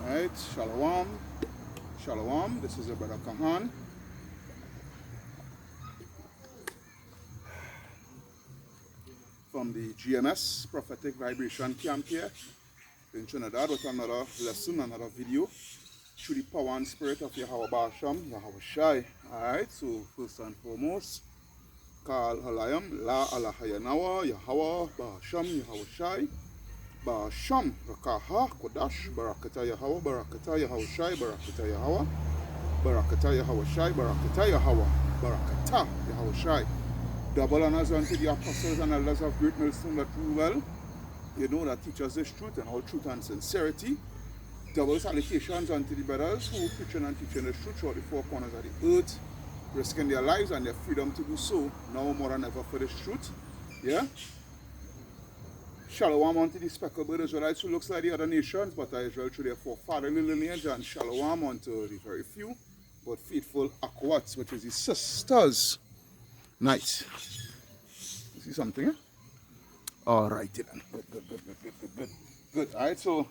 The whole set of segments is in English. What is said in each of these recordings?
Alright, Shalom. Shalom. This is your brother Kahan. From the GMS Prophetic Vibration Camp here in Trinidad with another lesson, another video through the power and spirit of Yahweh Basham, Yahweh Shai. Alright, so first and foremost, Kal Halayam, La Allah Hayanawa, Yahweh Basham, Yahweh Shai. Basham, Rakaha, Kodash, Barakata Yahweh, Barakata Yahweh Shai, Barakata Yahweh, Barakata Yahweh Shai, Barakata Yahweh, Barakata Yahweh Shai. Double honors unto the apostles and elders of Great Millstone that rule well. You know that teach us this truth and all truth and sincerity. Double salutations unto the brothers who preaching and teaching the truth throughout the four corners of the earth, risking their lives and their freedom to do so, now more than ever for this truth. Yeah? Shalom unto the speckled bird Israelites who looks like the other nations, but are Israel through their forefatherly lineage, and shalom unto the very few, but faithful Akwats, which is the sisters. Nice. You see something, eh? Alright then. Good. Alright, so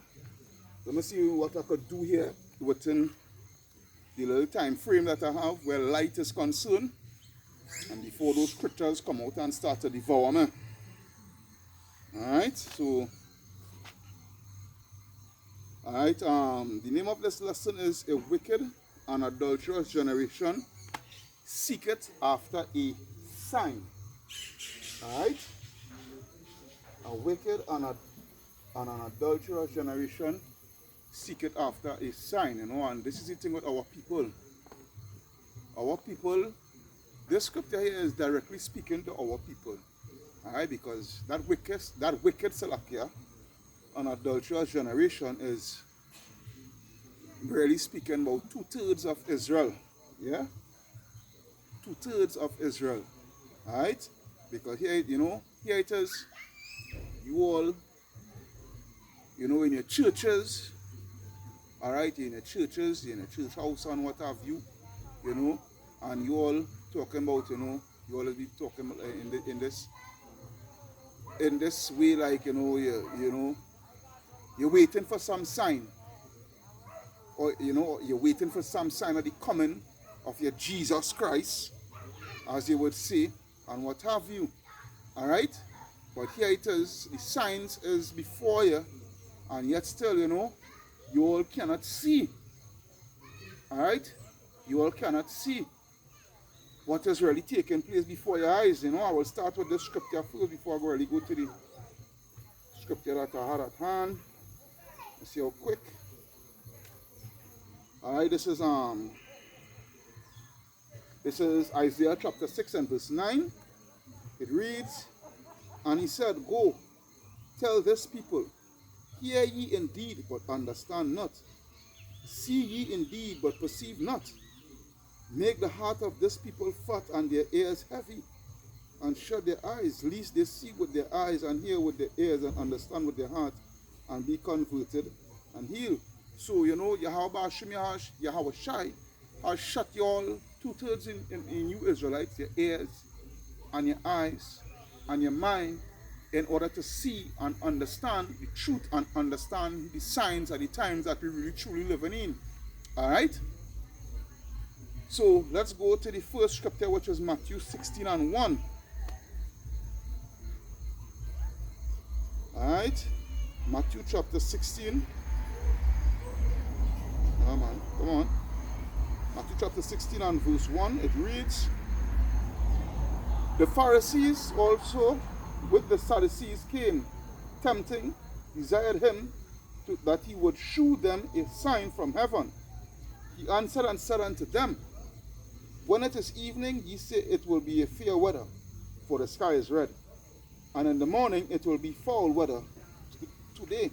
let me see what I could do here within the little time frame that I have where light is concerned, and before those creatures come out and start to devour me. Alright, so the name of this lesson is A Wicked and Adulterous Generation Seeketh After a Sign. Alright? A wicked and an adulterous generation seeketh after a sign, you know, and this is the thing with our people. Our people, this scripture here is directly speaking to our people. Alright, because that wicked Salakia, an adulterous generation, is really speaking about 2/3 of Israel. Yeah? 2/3 of Israel. Alright? Because here, here it is, you all, in your churches, alright, in your churches, in your church house and what have you, and you all talking about, you all be talking in this way, like, you're waiting for some sign, or, you're waiting for some sign of the coming of your Jesus Christ, as you would say, and what have you, all right? But here it is, the signs is before you, and yet still, you all cannot see, all right? You all cannot see what is really taking place before your eyes. I will start with this scripture first before I really go to the scripture that I had at hand. Let's see how quick. Alright, this is Isaiah chapter 6 and verse 9. It reads, and he said, go, tell this people, hear ye indeed, but understand not. See ye indeed, but perceive not. Make the heart of this people fat and their ears heavy, and shut their eyes, lest they see with their eyes and hear with their ears and understand with their heart and be converted and healed. So, Yahweh Shai has shut you all 2/3 in you Israelites, your ears and your eyes and your mind, in order to see and understand the truth and understand the signs and the times that we really truly living in. Alright? So let's go to the first scripture, which is Matthew 16 and 1. Alright? Matthew chapter 16. Come on. Matthew chapter 16 and verse 1. It reads, the Pharisees also with the Sadducees came, tempting, desired him that he would shew them a sign from heaven. He answered and said unto them, when it is evening, ye say it will be a fair weather, for the sky is red. And in the morning it will be foul weather today,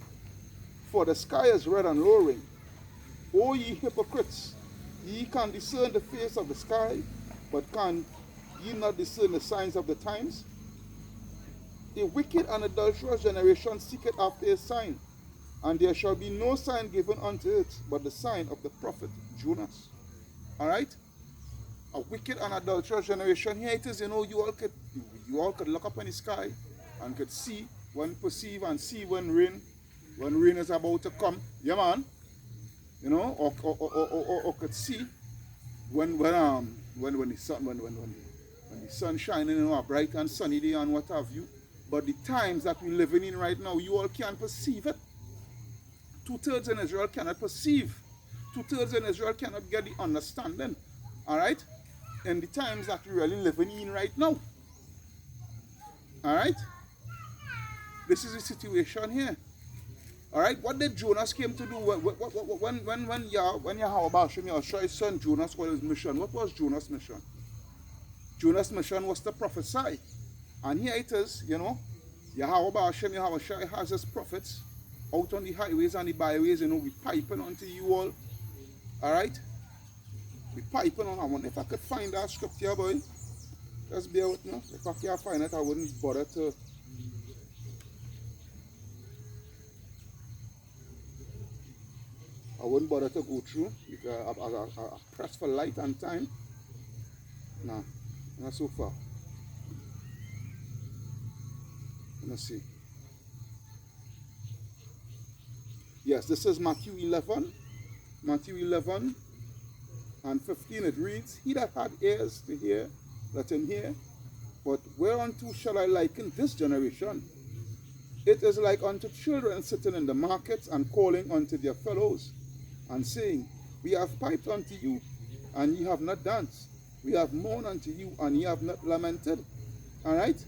for the sky is red and lowering. O ye hypocrites, ye can discern the face of the sky, but can ye not discern the signs of the times? A wicked and adulterous generation seeketh after a sign, and there shall be no sign given unto it, but the sign of the prophet Jonas. Alright? A wicked and adulterous generation. Here it is, you all could look up in the sky and could see, perceive and see when rain is about to come. Yeah, man. you know, or could see when the sun shining, you know, a bright and sunny day and what have you. But the times that we're living in right now, you all can't perceive it. 2/3 in Israel cannot perceive. 2/3 in Israel cannot get the understanding. Alright? In the times that we're really living in right now. Alright? This is the situation here. Alright? What did Jonas came to do when Yahweh Hashem Yahshua's son Jonas was his mission? What was Jonas' mission? Jonas' mission was to prophesy. And here it is, you know, Yahweh Hashem Yahshua has his prophets out on the highways and the byways, you know, we piping onto you all. Alright? We piping on. I wonder if I could find that scripture, boy. Just bear with me. If I can't find it, I wouldn't bother to. I wouldn't bother to go through because I press for light and time. Nah, not so far. Let me see. Yes, this is Matthew 11. Matthew 11 and 15. It reads, "He that had ears to hear, let him hear. But whereunto shall I liken this generation? It is like unto children sitting in the markets and calling unto their fellows, and saying, We have piped unto you, and ye have not danced. We have mourned unto you, and ye have not lamented." Alright?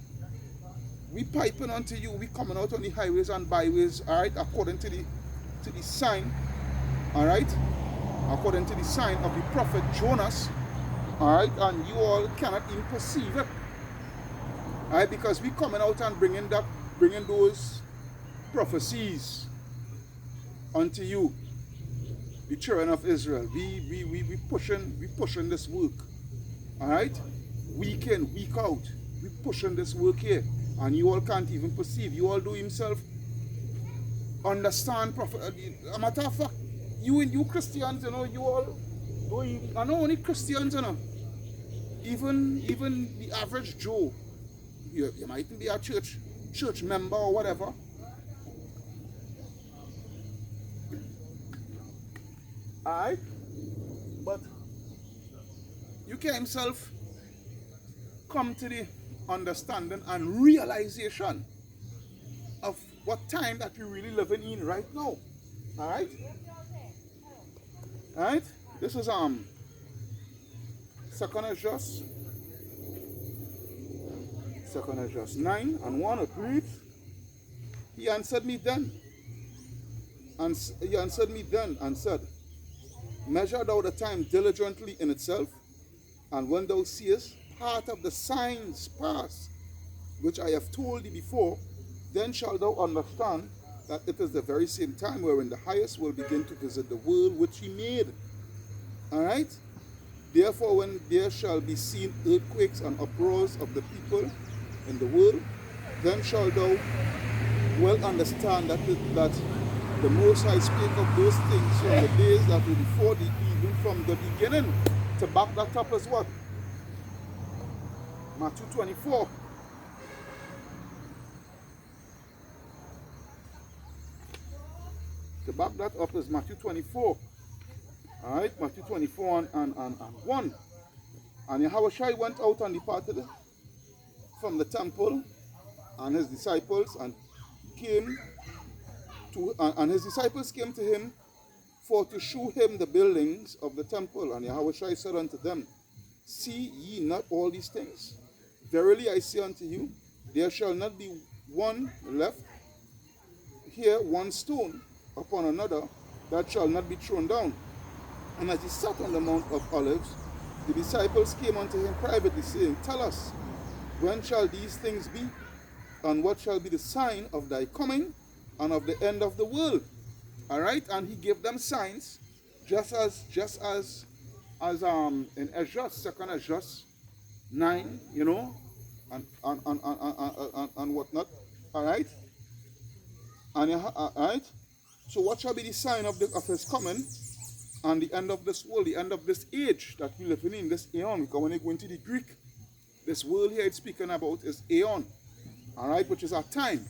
We piping unto you, we coming out on the highways and byways, alright, according to the sign, alright? According to the sign of the prophet Jonas, alright, and you all cannot even perceive it. Alright, because we coming out and bringing those prophecies unto you, the children of Israel. We pushing this work. Alright? Week in, week out. We pushing this work here. And you all can't even perceive. You all do himself understand prophet. A matter of fact, you Christians, you know, you all are not only Christians, you know. Even the average Joe, you mightn't be a church member or whatever. Alright? But you can himself come to the understanding and realization of what time that we're really living in right now. Alright? Alright? This is Second Esdras 9 and 1. It reads, He answered me then and said, Measure thou the time diligently in itself, and when thou seest part of the signs pass, which I have told thee before, then shalt thou understand that it is the very same time wherein the highest will begin to visit the world which he made. Alright? Therefore, when there shall be seen earthquakes and uproars of the people in the world, then shalt thou well understand that the Most High spake of those things from the days that were before thee, even from the beginning. To back that up as what? Matthew 24. To back that up is Matthew 24. Alright, Matthew 24 and 1. And Yahushua went out and departed from the temple, and his disciples came to him for to shew him the buildings of the temple. And Yahushua said unto them, See ye not all these things? Verily I say unto you, there shall not be one left here, one stone upon another, that shall not be thrown down. And as he sat on the Mount of Olives, the disciples came unto him privately, saying, Tell us, when shall these things be? And what shall be the sign of thy coming and of the end of the world? Alright, and he gave them signs, just as in Esdras, Second Esdras 9, you know, and whatnot. Alright? Alright? So what shall be the sign of his coming and the end of this world, the end of this age that we live in, this aeon? Because when you go into the Greek, this world here it's speaking about is aeon. Alright, which is our time.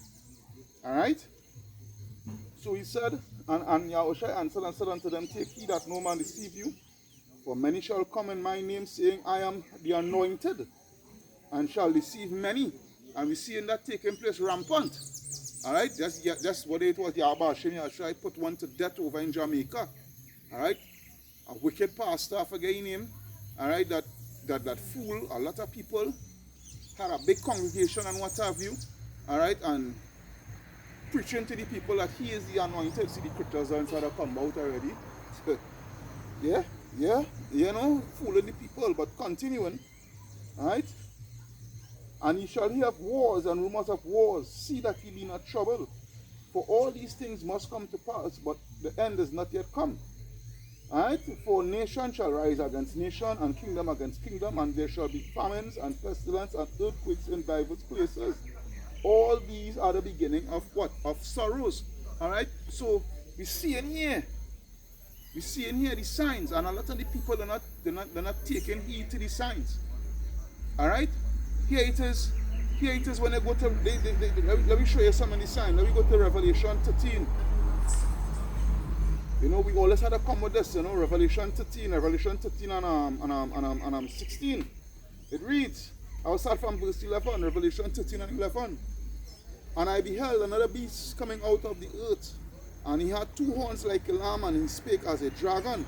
Alright? So he said, and Yahushua answered and said unto them, take heed that no man deceive you, for many shall come in my name, saying, I am the anointed, and shall deceive many. And we see in that taking place rampant. Alright, just what it was Yahushua put one to death over in Jamaica. Alright, a wicked pastor, I forget his name. Alright, that fool a lot of people, had a big congregation and what have you. Alright, and preaching to the people that he is the anointed. See the scriptures and sort of come out already. yeah, you know, fooling the people, but continuing. Alright? And ye shall hear of wars and rumors of wars. See that ye be not troubled. For all these things must come to pass, but the end is not yet come. Alright? For nation shall rise against nation, and kingdom against kingdom, and there shall be famines and pestilence and earthquakes in divers places. All these are the beginning of what? Of sorrows. Alright? So we see in here the signs, and a lot of the people they're not taking heed to the signs. Alright? Here it is when they go to let me show you some of the signs. Let me go to Revelation 13. You know, we always had to come with this, you know, Revelation 13 and 16. It reads, I'll start from verse 11, Revelation 13 and 11. And I beheld another beast coming out of the earth, and he had two horns like a lamb, and he spake as a dragon,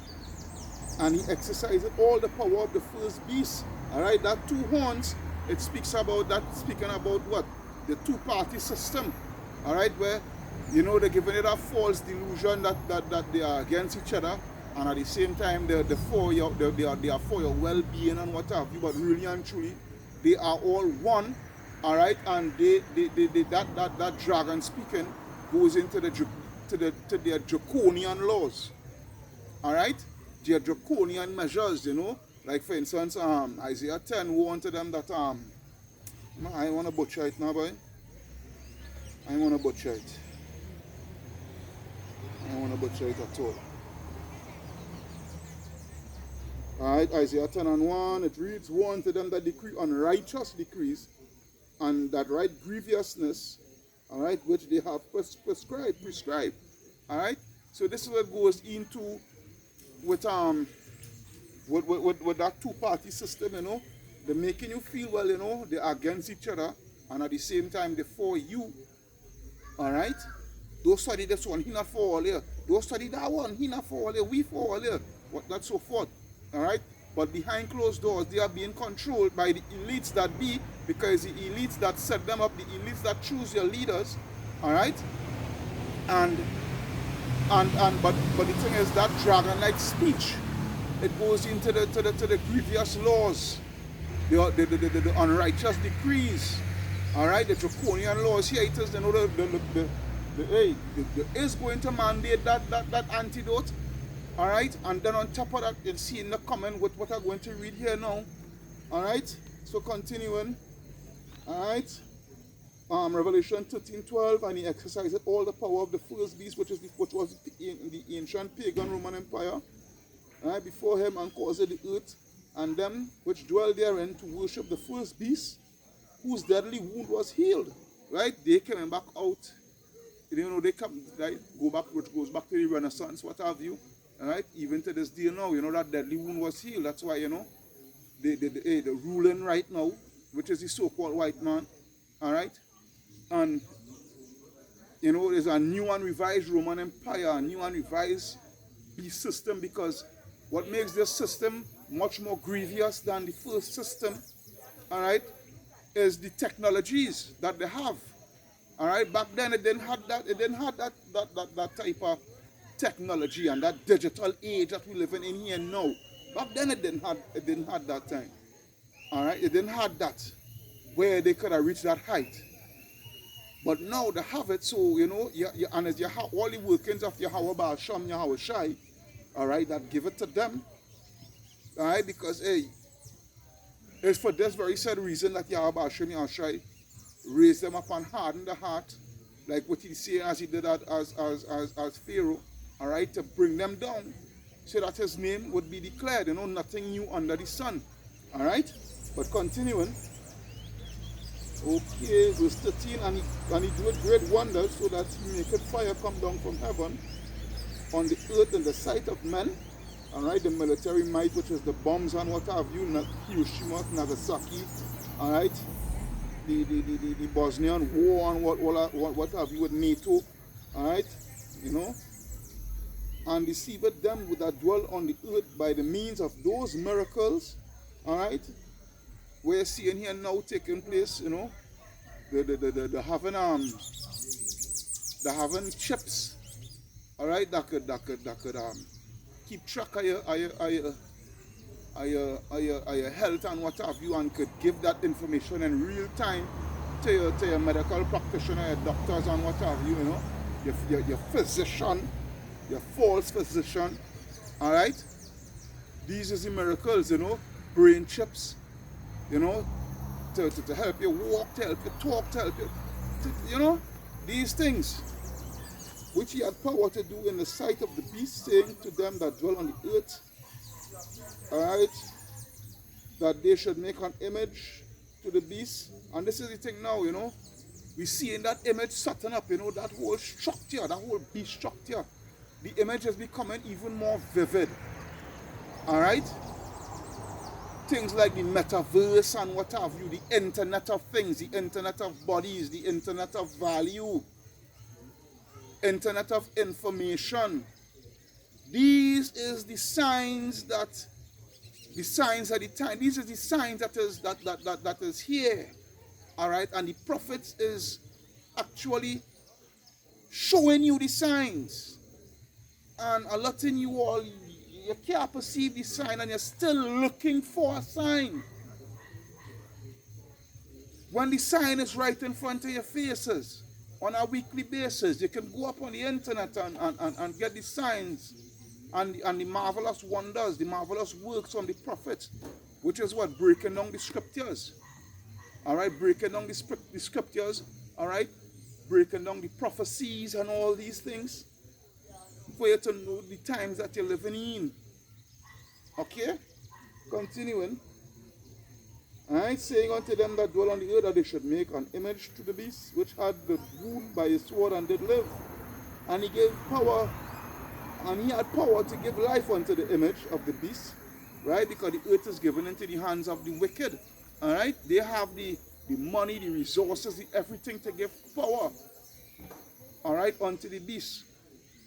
and he exercised all the power of the first beast. Alright, that two horns, it speaks about that, speaking about what? The two-party system. Alright, where, you know, they're giving it a false delusion that they are against each other, and at the same time they are for your well-being and what have you, but really and truly they are all one. Alright, and that dragon speaking goes into their draconian laws. Alright, their draconian measures, you know. Like for instance, Isaiah 10 warned to them that I want to butcher it now, boy. I want to butcher it. I don't want to butcher it at all. Alright, Isaiah 10 and 1, it reads, warn to them that decree unrighteous decrees, and that right grievousness, alright, which they have prescribed. Alright? So this is what goes into with that two-party system, you know. They're making you feel, well, you know, they're against each other, and at the same time they're for you. Alright? Don't study this one, he not for all here. Don't study that one, he not for all here, we for all here. What that so forth. Alright? But behind closed doors, they are being controlled by the elites that be, because the elites that set them up, the elites that choose their leaders, alright? But the thing is, that dragon-like speech, it goes into the grievous laws, the unrighteous decrees, alright, the draconian laws. Here it is, you know, the is going to mandate that antidote. Alright, and then on top of that, you'll see in the comment with what I'm going to read here now. Alright, so continuing. Alright, Revelation 13:12, and he exercised all the power of the first beast, which was the ancient pagan Roman Empire, right, before him, and caused the earth and them which dwell therein to worship the first beast, whose deadly wound was healed. Right, they came back out. You know, they come, right, which goes back to the Renaissance, what have you. Alright, even to this day now, you know, that deadly wound was healed. That's why, you know, the ruling right now, which is the so-called white man, alright, and, you know, there's a new and revised Roman Empire, a new and revised beast system, because what makes this system much more grievous than the first system, alright, is the technologies that they have. Alright, back then it didn't have that type of technology and that digital age that we live in here now. Back then it didn't have that time. Alright, it didn't have that where they could have reached that height. But now they have it, so you know, and as you have all the workings of Yahweh Baal Shem, Yahweh Shai, alright, that give it to them. Alright, because hey, it's for this very said reason that Yahweh Baal Shem, Yahweh Shai raised them up and hardened the heart, like what he said as he did that as Pharaoh. Alright, to bring them down so that his name would be declared, you know, nothing new under the sun. Alright, but continuing, Okay, verse 13, and he doeth great wonders, so that he maketh fire come down from heaven on the earth in the sight of men. All right, the military might, which is the bombs and what have you, Hiroshima, Nagasaki. All right, the Bosnian war and what have you with NATO. All right, you know, and deceiveth them that dwell on the earth by the means of those miracles. All right, we're seeing here now taking place, you know, the having chips, all right, that could keep track of your health and what have you, and could give that information in real time to your medical practitioner, your doctors and what have you, you know, your physician, your false physician. All right, these is the miracles, you know, brain chips, you know, to help you walk, to help you talk, to help you, you know, these things which he had power to do in the sight of the beast, saying to them that dwell on the earth, all right, that they should make an image to the beast. And this is the thing now, you know, we see in that image setting up, you know, that whole structure, that whole beast structure, the image is becoming even more vivid. All right, things like the metaverse and what have you, the internet of things, the internet of bodies, the internet of value, internet of information. These is the signs that the time. These are the signs that is here. All right, and the prophets is actually showing you the signs, and a lot in you all, you can't perceive the sign, and you're still looking for a sign when the sign is right in front of your faces on a weekly basis. You can go up on the internet and get the signs and the marvelous wonders, the marvelous works from the prophets, which is what? Breaking down the scriptures. All right, breaking down the scriptures, all right, breaking down the prophecies and all these things for you to know the times that you're living in. Okay, continuing. All right, saying unto them that dwell on the earth that they should make an image to the beast, which had the wound by his sword and did live. And he gave power, and he had power to give life unto the image of the beast, right? Because the earth is given into the hands of the wicked. All right, they have the money, the resources, the everything to give power, all right, unto the beast.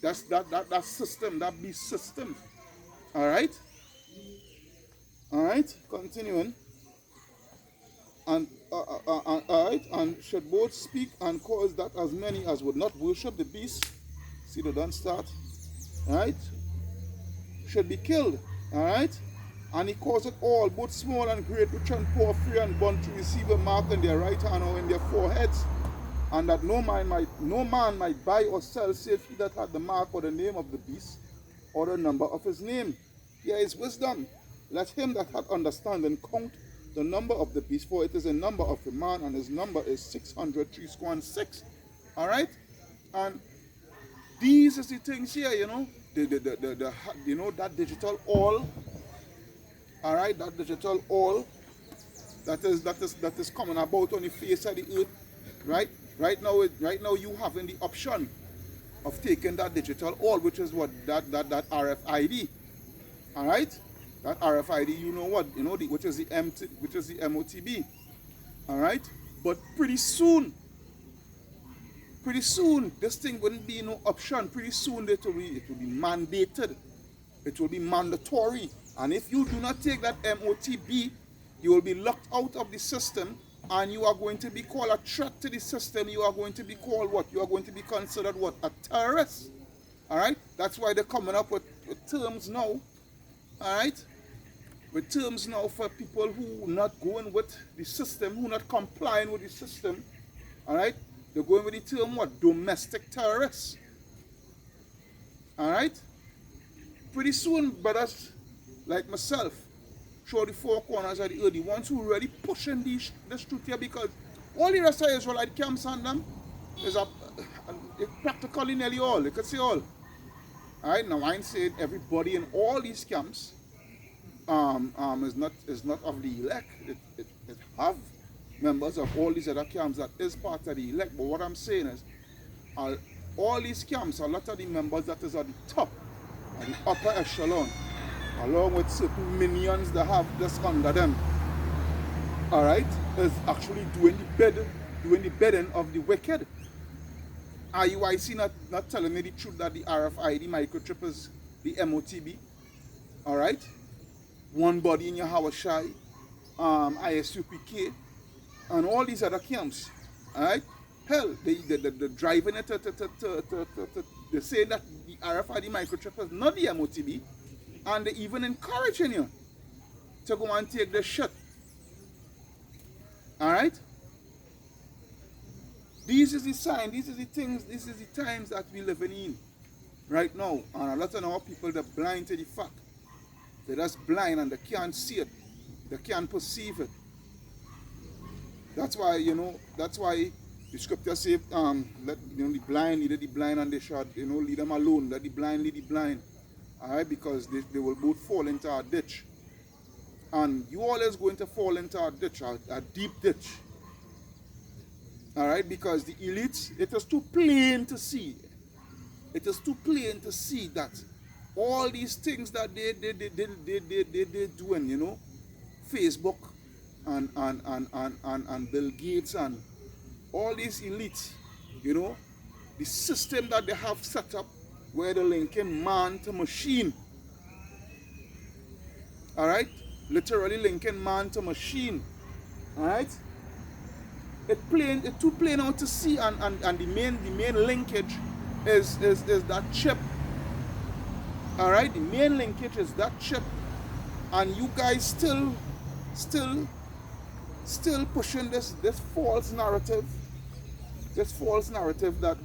That's that system, that beast system. All right, continuing. And all right, and should both speak and cause that as many as would not worship the beast, see the done start, all right, should be killed. All right, and he caused all, both small and great, rich and poor, free and bond, to receive a mark in their right hand or in their foreheads, and that no man might buy or sell save he that had the mark or the name of the beast or the number of his name. Here is wisdom. Let him that hath understanding count the number of the beast, for it is a number of a man, and his number is 603 All right, and these is the things here, you know, you know, that digital all. All right, that digital all that is coming about on the face of the earth, right? Right now you having the option of taking that digital all, which is what that RFID. All right, that RFID, you know what, you know, which is the MOTB. All right, but pretty soon, this thing wouldn't be no option. Pretty soon it will be mandated. It will be mandatory. And if you do not take that MOTB, you will be locked out of the system, and you are going to be called a threat to the system. You are going to be called what? You are going to be considered what? A terrorist. All right? That's why they're coming up with terms now. All right? With terms now for people who are not going with the system, who are not complying with the system. All right? They're going with the term what? Domestic terrorists. All right? Pretty soon, brothers like myself, through the four corners of the earth, the ones who really pushing this truth here, because all the rest of Israelite camps on them is practically nearly all. You could say all. Alright, now I ain't saying everybody in all these camps is not of the elect. It have members of all these other camps that is part of the elect. But what I'm saying is, all these camps, a lot of the members that is at the top, at the upper echelon, along with certain minions that have this under them, all right, is actually doing the bidding of the wicked. IUIC not telling me the truth that the RFID microchip is the MOTB, all right? One body in your Hawashai, ISUPK, and all these other camps, all right? Hell, they driving it, they say that the RFID microchip is not the MOTB, and they even encouraging you to go and take the shit. All right? This is the sign, these are the things, this is the times that we're living in right now. And a lot of our people, they're blind to the fact. They're just blind and they can't see it. They can't perceive it. That's why, that's why the scripture says, let the blind lead the blind and they should, lead them alone. Let the blind lead the blind. Alright, because they will both fall into a ditch. And you always going to fall into a ditch, a deep ditch. Alright, because the elites, it is too plain to see. It is too plain to see that all these things that they're doing, Facebook and Bill Gates and all these elites, the system that they have set up where they're linking man to machine. Alright? Literally linking man to machine. Alright? It's too plain out to see, and the main linkage is that chip. Alright, the main linkage is that chip, and you guys still pushing this false narrative. This false narrative that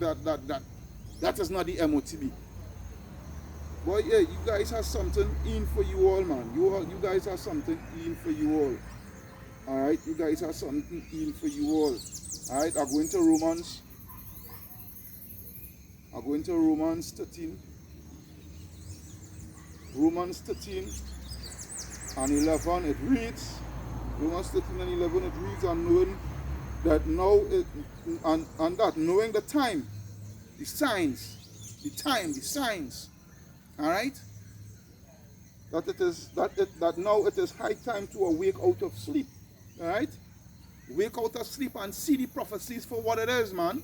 is not the MOTB. Boy, yeah, you guys have something in for you all, man. You guys have something in for you all. Alright, you guys have something in for you all. Alright, I'll go into Romans 13. Romans 13 and 11, it reads, Romans 13 and 11, it reads, and knowing that knowing the time, the signs, alright, that now it is high time to awake out of sleep, alright, wake out of sleep and see the prophecies for what it is, man.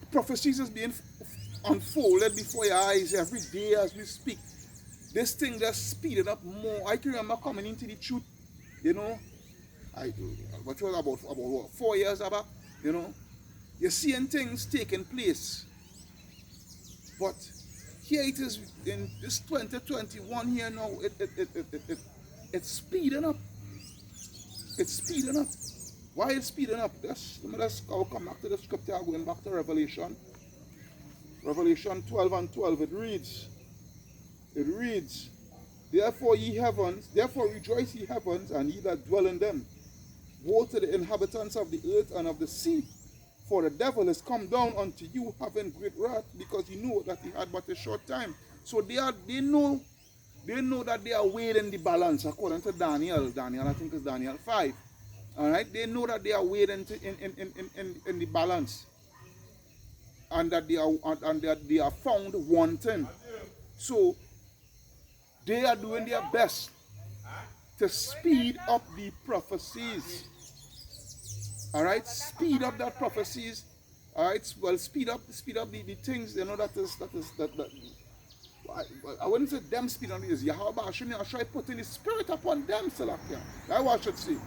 The prophecies is being unfolded before your eyes every day as we speak. This thing just speeded up more. I can remember coming into the truth, I do, what was about 4 years back, you're seeing things taking place. But here it is in this 2021 here now, it's speeding up. It's speeding up. Why is speeding up? I'll come back to the scripture, going back to Revelation. Revelation 12 and 12, it reads, therefore rejoice ye heavens, and ye that dwell in them. Woe to the inhabitants of the earth and of the sea, for the devil is come down unto you, having great wrath, because he knew that he had but a short time. So they know that they are weighed in the balance, according to Daniel, I think it's Daniel 5. Alright, they know that they are weighed in the balance, and that they are found wanting. So they are doing their best to speed up the prophecies. Alright, speed up that prophecies. Alright, well, speed up the things, that I wouldn't say them speed on this. Yahweh Hashem Yahshua putting the spirit upon them, Salakia. That's what I should say.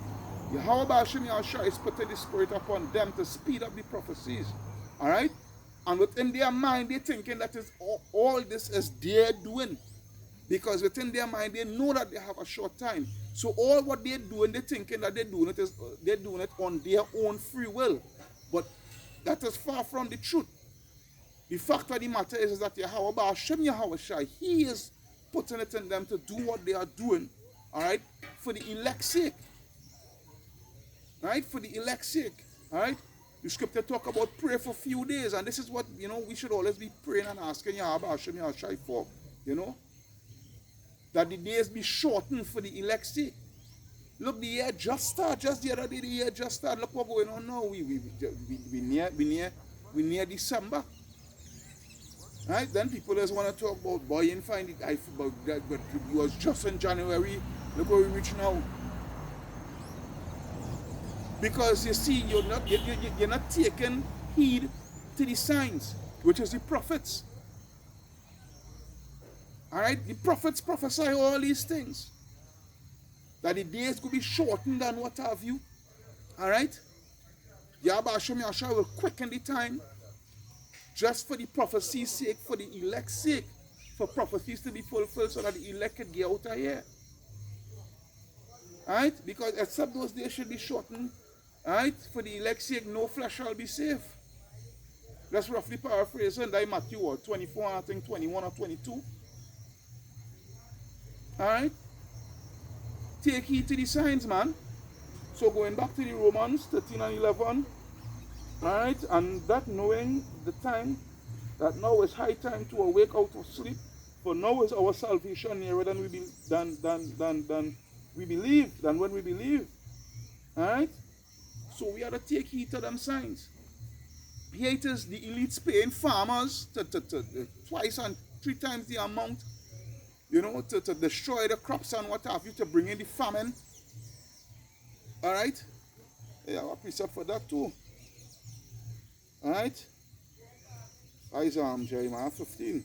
Yahweh Hashem Yahshua is putting the spirit upon them to speed up the prophecies. Alright? And within their mind, they're thinking that is all this is their doing. Because within their mind, they know that they have a short time. So all what they're doing, they're thinking that they're doing it on their own free will. But that is far from the truth. The fact of the matter is that Yahweh Hashem Yahweh Shai, he is putting it in them to do what they are doing, all right, for the elect's sake. All right, for the elect's sake. All right. The scripture talk about pray for a few days, and this is what, we should always be praying and asking Yahweh Hashem Yahweh Shai for, that the days be shortened for the elect's sake. Look, the year just started. Just the other day, the year just started. Look what's going on now. We near December. Right? Then people just want to talk about boy and find it. But it was just in January. Look where we reach now. Because you see, you're not taking heed to the signs, which is the prophets. Alright? The prophets prophesy all these things. That the days could be shortened and what have you. Alright? Yahweh Hashem Yahshua will quicken the time just for the prophecy's sake, for the elect's sake, for prophecies to be fulfilled so that the elect could get out of here. Alright? Because except those days should be shortened, alright, for the elect's sake, no flesh shall be saved. Let's roughly paraphrase and die Matthew 24, I think 21 or 22. Alright? Take heed to the signs, man. So going back to the Romans 13 and 11, alright, and that knowing the time, that now is high time to awake out of sleep, for now is our salvation nearer than when we believe. Alright? So we have to take heed to them signs. Here it is, the elites paying farmers to twice and 3 times the amount, you know, to destroy the crops and what have you, to bring in the famine. Alright? Yeah, I have a precept for that too. Alright? Jeremiah 15.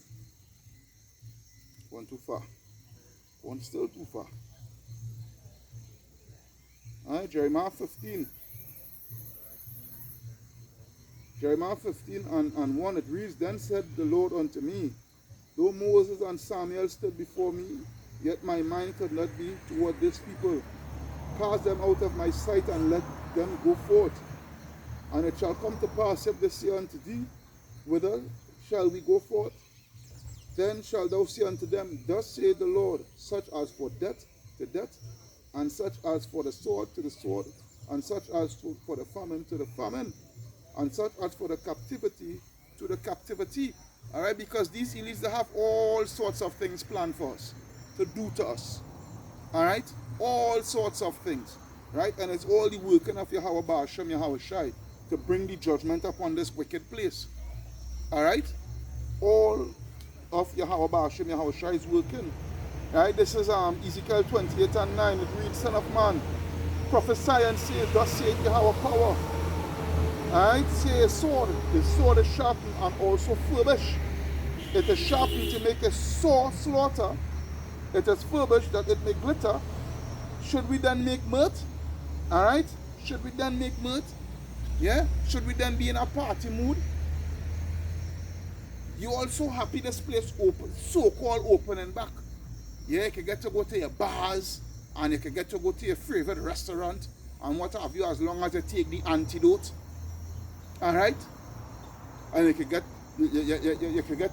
One too far. One still too far. Alright, Jeremiah 15. Jeremiah 15 and 1, it reads, Then said the Lord unto me, Though Moses and Samuel stood before me, yet my mind could not be toward this people. Cast them out of my sight and let them go forth. And it shall come to pass, if they say unto thee, Whither shall we go forth? Then shalt thou say unto them, Thus saith the Lord, such as for death to death, and such as for the sword to the sword, and such as for the famine to the famine, and such as for the captivity to the captivity. Alright, because these elites, they have all sorts of things planned for us, to do to us. Alright, all sorts of things. Right, and it's all the working of Yahweh Ba'ashem Yahweh Shai to bring the judgment upon this wicked place. Alright, all of Yahweh Ba'ashem Yahweh Shai is working. Right, this is Ezekiel 28 and 9. It reads, Son of man, prophesy and say, Thus saith Yahweh power. Alright, say a sword. The sword is sharpened and also furbished. It is sharpened to make a sore slaughter. It is furbished that it may glitter. Should we then make mirth? Alright? Should we then make mirth? Yeah? Should we then be in a party mood? You also happy this place open, so-called open and back. Yeah, you can get to go to your bars and you can get to go to your favorite restaurant and what have you, as long as you take the antidote. Alright? And you can get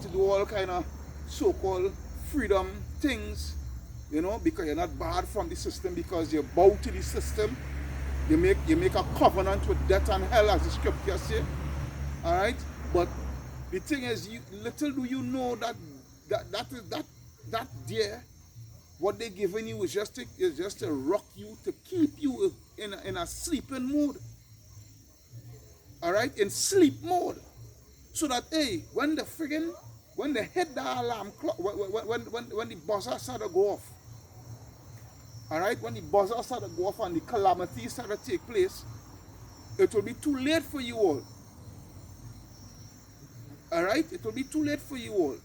to do all kind of so-called freedom things, you know, because you're not barred from the system, because you bow to the system. You make a covenant with death and hell, as the scripture say. Alright? But the thing is, little do you know that there, what they're giving you is just to rock you, to keep you in a sleeping mode. Alright? In sleep mode. So that, hey, when they hit the alarm clock, when the buzzer start to go off, alright, when the buzzer start to go off and the calamities start to take place, it will be too late for you all. Alright? It will be too late for you all.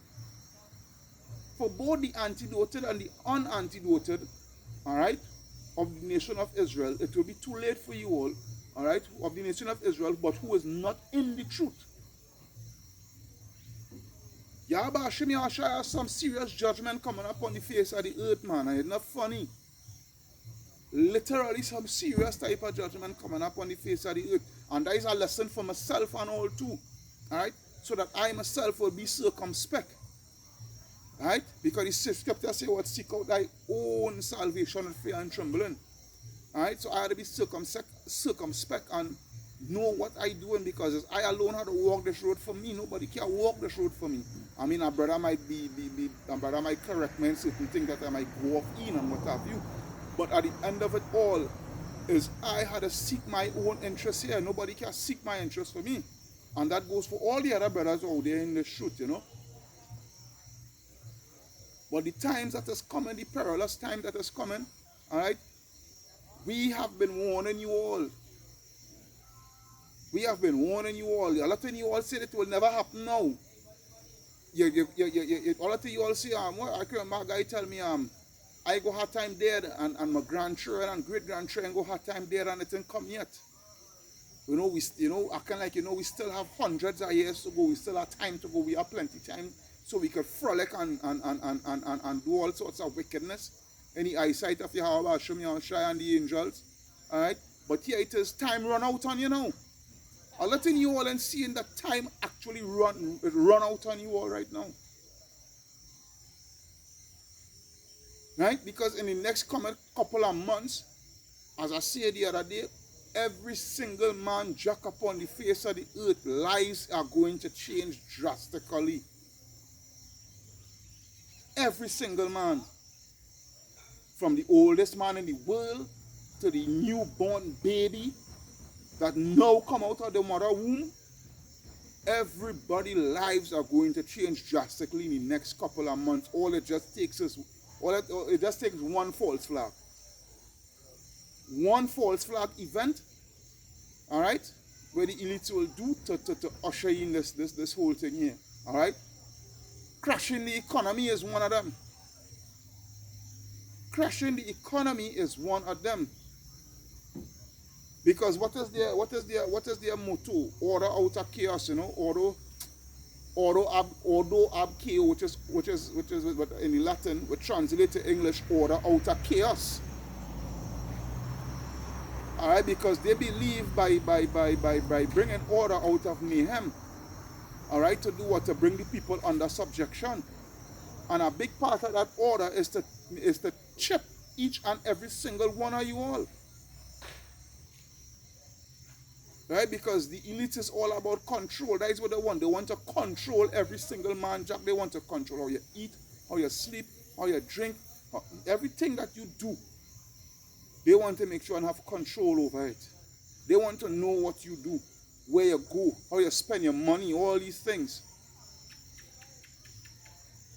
For both the antidoted and the unantidoted, alright, of the nation of Israel, it will be too late for you all, alright, of the nation of Israel, but who is not in the truth. Yahweh Hashem Yahshua has some serious judgment coming up on the face of the earth, man, and it's not funny. Literally some serious type of judgment coming up on the face of the earth. And that is a lesson for myself and all too. Alright? So that I myself will be circumspect. Alright? Because the scripture says, what, seek out thy own salvation with fear and trembling. Alright? So I have to be circumspect and know what I doing, because I alone have to walk this road for me. Nobody can walk this road for me. I mean, a brother might correct me in certain things that I might go off in and what have you. But at the end of it all, is I had to seek my own interest here. Nobody can seek my interest for me. And that goes for all the other brothers out there in the truth, you know. But the times that is coming, the perilous time that is coming, all right, we have been warning you all. We have been warning you all. A lot of you all say it will never happen now. A lot of you all say, well, I can remember a guy tell me, I go hard time dead, and my grandchildren and great-grandchildren go hard time dead, and it didn't come yet. You know, acting like, we still have hundreds of years to go. We still have time to go. We have plenty time, so we could frolic and do all sorts of wickedness in the eyesight of Yahweh, Hashem, Yahushua, and the angels. All right? But here it is, time run out on you now. I'm letting you all and seeing that time actually run out on you all right now. Right? Because in the next coming couple of months, as I said the other day, every single man jack upon the face of the earth, lives are going to change drastically. Every single man. From the oldest man in the world to the newborn baby that now come out of the mother womb, everybody's lives are going to change drastically in the next couple of months. All it just takes is one false flag. One false flag event, all right, where the elites will do to usher in this whole thing here, all right. Crashing the economy is one of them. Crashing the economy is one of them. Because what is their motto? Order out of chaos, you know. Ordo ab chaos, which is in the Latin, we translate to English, order out of chaos. All right, because they believe by bringing order out of mayhem. All right, to do what? To bring the people under subjection. And a big part of that order is to chip each and every single one of you all. Right? Because the elite is all about control. That is what they want. They want to control every single man job. They want to control how you eat, how you sleep, how you drink, everything that you do. They want to make sure and have control over it. They want to know what you do, where you go, how you spend your money, all these things.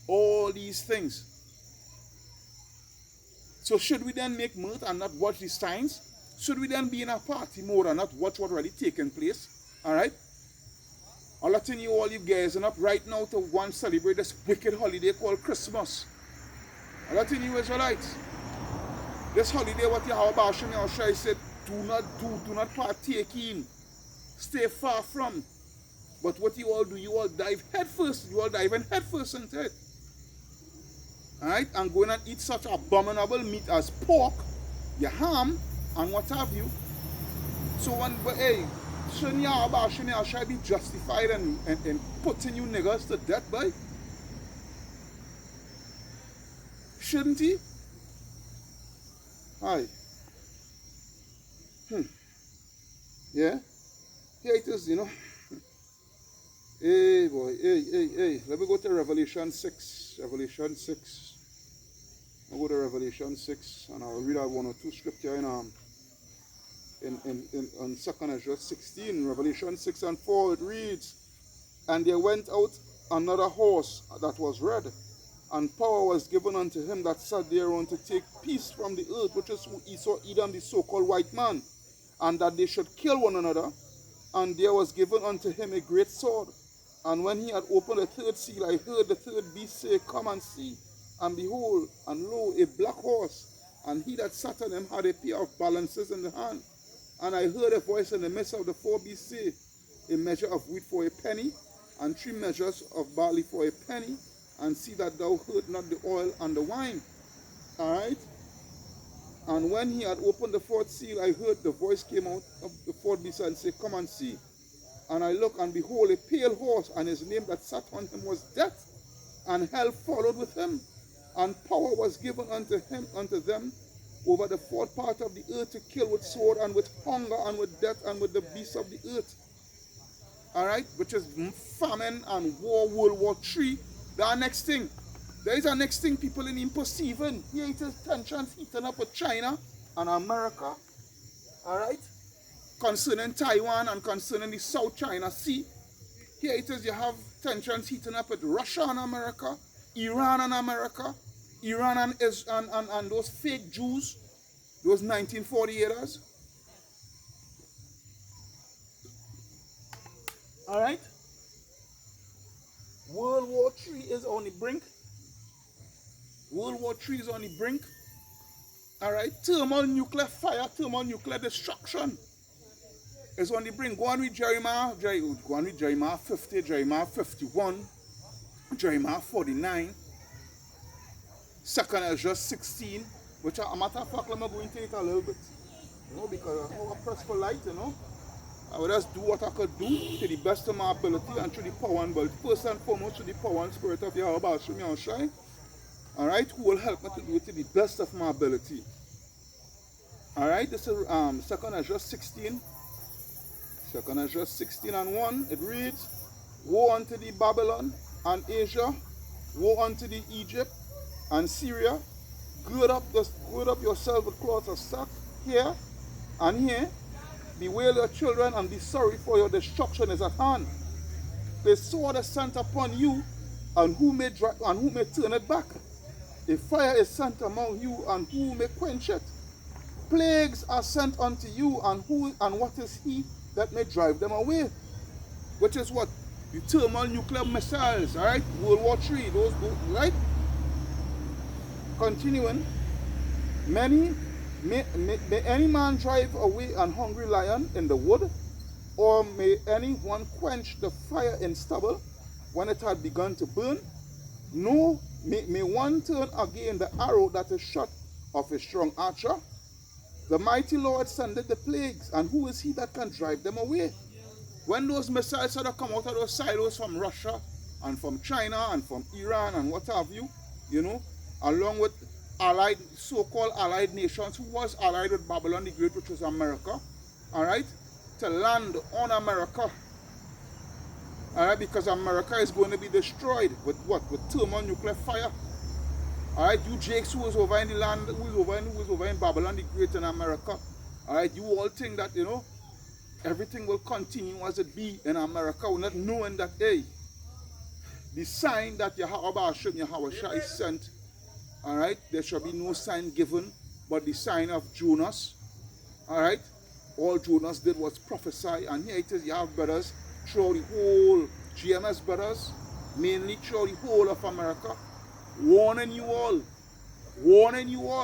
All these things. So should we then make mirth and not watch these signs? Should we then be in a party mode and not watch what already taken place? Alright? I'm letting you all you guys up right now to one celebrate this wicked holiday called Christmas. I'm letting you Israelites. This holiday what Yahweh Hashem Yahushua said, do not partake in. Stay far from. But what you all do, you all dive head first. You all dive in head first into it. Alright? And go in and eat such abominable meat as pork, your ham, and what have you. So shouldn't Yahweh be justified in putting you niggers to death, boy? Shouldn't he? Aye. Yeah? Here it is, you know. Hey boy, hey. Let me go to Revelation 6. Revelation 6. I'll go to Revelation 6 and I'll read out one or two scripture in 2nd Ezra 16, Revelation 6 and 4, it reads, And there went out another horse that was red, and power was given unto him that sat thereon to take peace from the earth, which is Esau, Edom, the so-called white man, and that they should kill one another. And there was given unto him a great sword. And when he had opened the third seal, I heard the third beast say, Come and see. And behold, and lo, a black horse, and he that sat on him had a pair of balances in the hand. And I heard a voice in the midst of the four beasts say, A measure of wheat for a penny, and 3 measures of barley for a penny, and see that thou hurt not the oil and the wine. Alright? And when he had opened the fourth seal, I heard the voice came out of the fourth beast and said, Come and see. And I looked, and behold, a pale horse, and his name that sat on him was Death, and hell followed with him. And power was given unto them over the fourth part of the earth to kill with sword and with hunger and with death and with the beasts of the earth. Alright, which is famine and war, World War III. The next thing. There is a next thing people in perceiving. Here it is tensions heating up with China and America. Alright? Concerning Taiwan and concerning the South China Sea. Here it is, you have tensions heating up with Russia and America, Iran and America, Iran and those fake Jews, those 1948ers. Alright? World War III is on the brink. World War III is on the brink. Alright? Thermal nuclear fire, thermal nuclear destruction is on the brink. Go on with Jeremiah 50, Jeremiah 51, Jeremiah 49, 2nd Ezra 16, which a matter of fact, I'm going to take it a little bit. You know, because I'm pressed for light, you know. I would just do what I could do to the best of my ability and through the power and ability. First and foremost, through the power and spirit of Yahweh Hashem Yahushai. Alright, who will help me to do it to the best of my ability. Alright, this is 2nd Ezra 16. 2nd Ezra 16 and 1. It reads, woe unto the Babylon and Asia, woe unto the Egypt and Syria. Gird up yourself with cloths of sack here and here. Bewail your children and be sorry, for your destruction is at hand. The sword is sent upon you, and who may turn it back? A fire is sent among you, and who may quench it? Plagues are sent unto you, and what is he that may drive them away? Which is what? The thermal nuclear missiles, alright? World War III, those, right? Continuing. May any man drive away an hungry lion in the wood, or may any one quench the fire in stubble when it had begun to burn? No, may one turn again the arrow that is shot of a strong archer? The mighty Lord sendeth the plagues, and who is he that can drive them away? When those missiles had come out of those silos from Russia and from China and from Iran and what have you, you know, along with allied, so-called allied nations, who was allied with Babylon the Great, which was America, alright, to land on America, alright, because America is going to be destroyed with what? With thermal nuclear fire. Alright, you Jakes who is over in the land, who is over in Babylon the Great in America, alright, you all think that, you know, everything will continue as it be in America, not knowing that, hey, the sign that Yahweh Hashem Yahushai sent, alright, there shall be no sign given but the sign of Jonas. Alright, all Jonas did was prophesy, and here it is, you have brothers throughout the whole GMS brothers, mainly throughout the whole of America, warning you all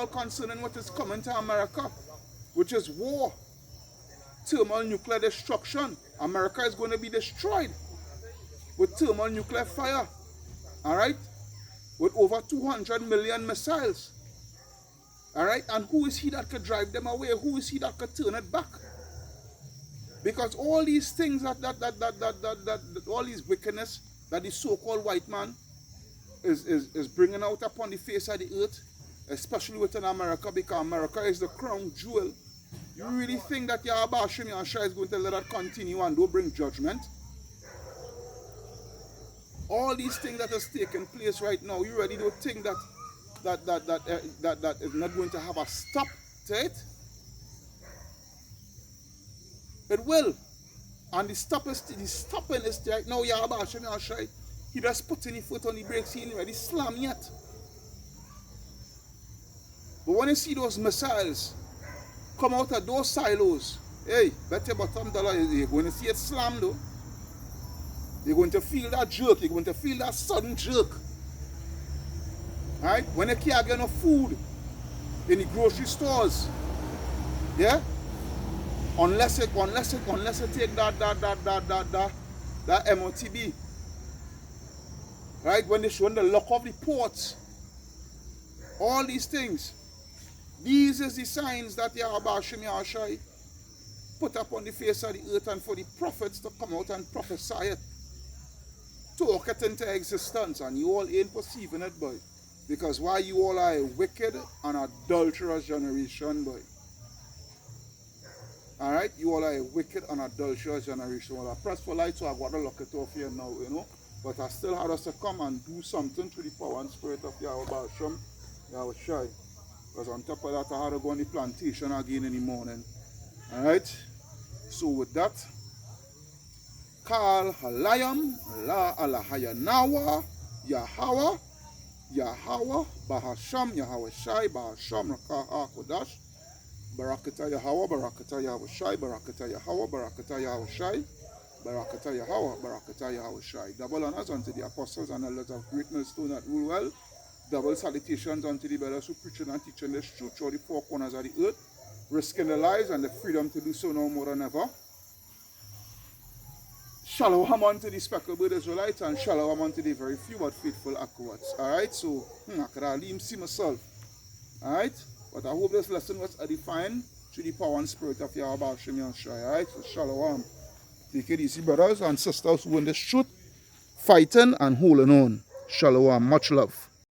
concerning what is coming to America, which is war, thermal nuclear destruction. America is going to be destroyed with thermal nuclear fire, alright, with over 200 million missiles. Alright, and who is he that could drive them away? Who is he that could turn it back? Because all these things all these wickedness that the so-called white man is bringing out upon the face of the earth, especially within America, because America is the crown jewel. You really think that Yahweh Hashem Yahushua is going to let that continue and don't bring judgment? All these things that is taking place right now, you really don't think that is not going to have a stop to it? It will. And the stopping is right now. Yahweh Hashem Yahushua, he just putting his foot on the brakes, he ain't ready slam yet. But when you see those missiles come out of those silos, hey, bet your bottom dollar, you're going to see it slam though. You're going to feel that jerk. You're going to feel that sudden jerk. Right? When you can't get enough food in the grocery stores, yeah. Unless you take that MOTB, right? When they lock off the ports, all these things. These is the signs that Yahweh Hashem Yahushai put up on the face of the earth, and for the prophets to come out and prophesy it, talk it into existence, and you all ain't perceiving it, boy. Because why? You all are a wicked and adulterous generation, boy. Alright? You all are a wicked and adulterous generation. Well, I press for light, so I got to lock it off here now, you know. But I still had us to come and do something through the power and spirit of Yahweh Basham, Yahweh Shai. Because on top of that, I had to go on the plantation again in the morning. Alright? So with that, Kal Halayam, La Alahayanawa, Yahweh, Yahweh, Bahasham, Yahweh Shai, Bahasham, Rakaha Kodash, Barakata Yahweh, Barakata Yahweh Shai, Barakata Yahweh, Barakata Yahweh Shai, Barakata Yahweh, Barakata Yahweh Shai. Double honors unto the apostles and elders of great millstone that rule well. Double salutations unto the brothers who preaching and teaching this truth through the four corners of the earth, risking their lives and the freedom to do so no more than ever. Shalom unto the speckled Israelites and shalom unto the very few but faithful Akawats. Alright, so I could hardly see myself. Alright, but I hope this lesson was edifying through the power and spirit of Yahweh Bashim Yahshai. Alright, so shalom. Take it easy, brothers and sisters who in this truth, fighting and holding on. Shalom, much love.